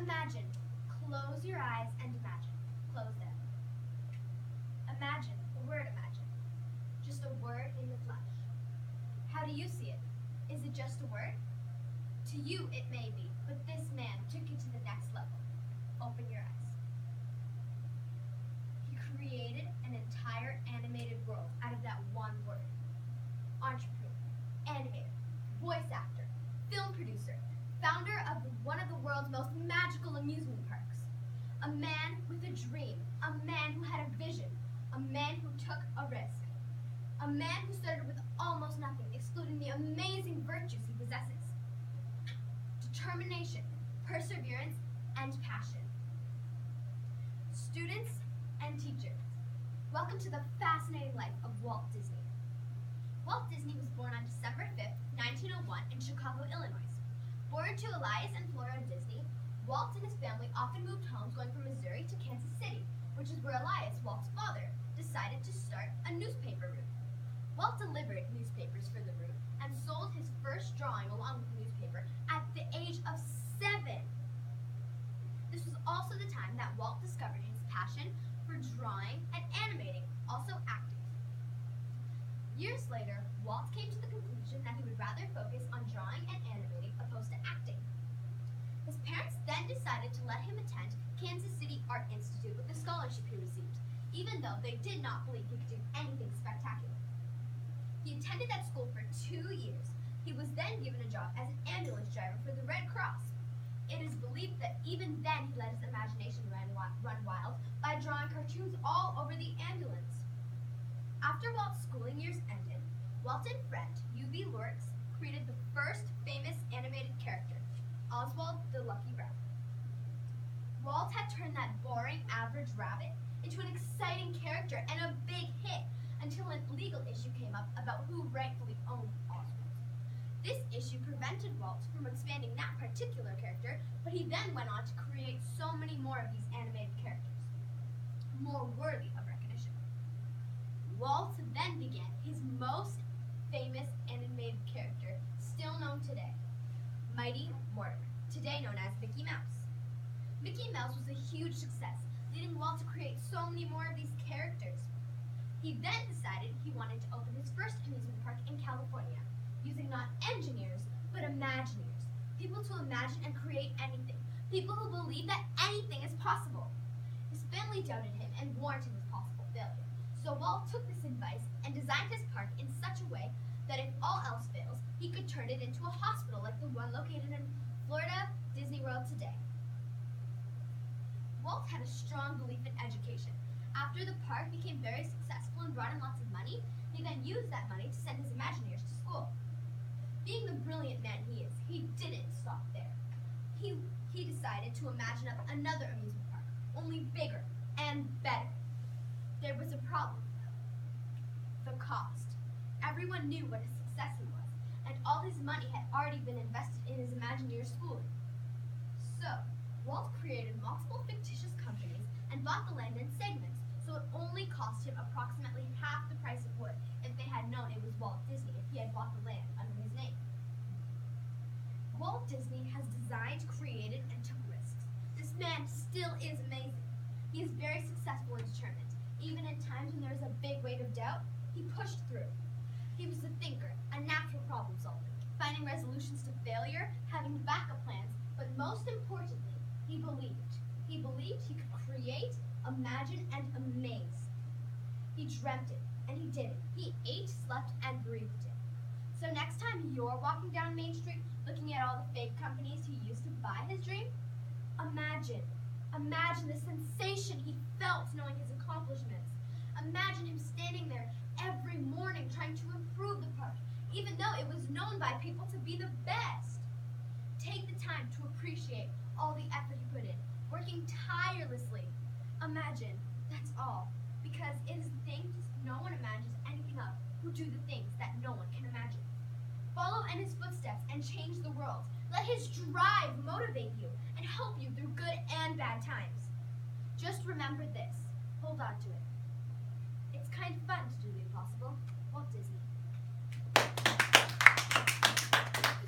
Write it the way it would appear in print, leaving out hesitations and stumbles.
Imagine. Close your eyes and imagine. Close them. Imagine, the word imagine. Just a word in the flesh. How do you see it? Is it just a word? To you it may be, but this man took it to the next level. Open your eyes. He created an entire animated world out of that one word. Entrepreneur, animator, voice actor, film producer, founder of one of the world's most magical amusement parks. A man with a dream, a man who had a vision, a man who took a risk. A man who started with almost nothing, excluding the amazing virtues he possesses. Determination, perseverance, and passion. Students and teachers, welcome to the fascinating life of Walt Disney. Walt Disney was born on December 5th, 1901 in Chicago, Illinois. Born to Elias and Flora Disney, Walt and his family often moved homes going from Missouri to Kansas City, which is where Elias, Walt's father, decided to start a newspaper route. Walt delivered newspapers for the route and sold his first drawing along with the newspaper at the age of 7. This was also the time that Walt discovered his passion for drawing and animating, also acting. Years later, Walt came to the conclusion that he would rather focus on drawing and animating opposed to acting. His parents then decided to let him attend Kansas City Art Institute with the scholarship he received, even though they did not believe he could do anything spectacular. He attended that school for 2 years. He was then given a job as an ambulance driver for the Red Cross. It is believed that even then he let his imagination run wild by drawing cartoons all over the ambulance. After Walt's schooling years ended, Walt and friend U.B. Lorix created the first famous animated character, Oswald the Lucky Rabbit. Walt had turned that boring, average rabbit into an exciting character and a big hit until a legal issue came up about who rightfully owned Oswald. This issue prevented Walt from expanding that particular character, but he then went on to create so many more of these animated characters, more worthy of recognition. Walt then began his most famous animated character, still known today, Mighty Mortimer, today known as Mickey Mouse. Mickey Mouse was a huge success, leading Walt to create so many more of these characters. He then decided he wanted to open his first amusement park in California, using not engineers, but imagineers, people to imagine and create anything, people who believe that anything is possible. His family doubted him and warned him of possible failure. So Walt took this advice and designed his park in such a way that if all else fails, he could turn it into a hospital like the one located in Florida Disney World today. Walt had a strong belief in education. After the park became very successful and brought in lots of money, he then used that money to send his Imagineers to school. Being the brilliant man he is, he didn't stop there. He decided to imagine up another amusement park, only bigger and better. There was a problem, though. The cost. Everyone knew what a success he was, and all his money had already been invested in his Imagineer schooling. So, Walt created multiple fictitious companies and bought the land in segments, so it only cost him approximately half the price it would if they had known it was Walt Disney if he had bought the land under his name. Walt Disney has designed, created, and took risks. This man still is amazing. He is very successful and determined. Even in times when there was a big weight of doubt, he pushed through. He was a thinker, a natural problem solver, finding resolutions to failure, having backup plans, but most importantly, he believed. He believed he could create, imagine, and amaze. He dreamt it, and he did it. He ate, slept, and breathed it. So next time you're walking down Main Street looking at all the fake companies he used to buy his dream, imagine the sensation he felt knowing his accomplishments. Imagine him standing there every morning trying to improve the park, even though it was known by people to be the best. Take the time to appreciate all the effort he put in, working tirelessly. Imagine, that's all, because it is the things no one imagines anything of who do the things that no one can imagine. Follow in his footsteps and change the world. Let his drive motivate you and help you through good and bad times. Just remember this. Hold on to it. It's kind of fun to do the impossible. Walt Disney.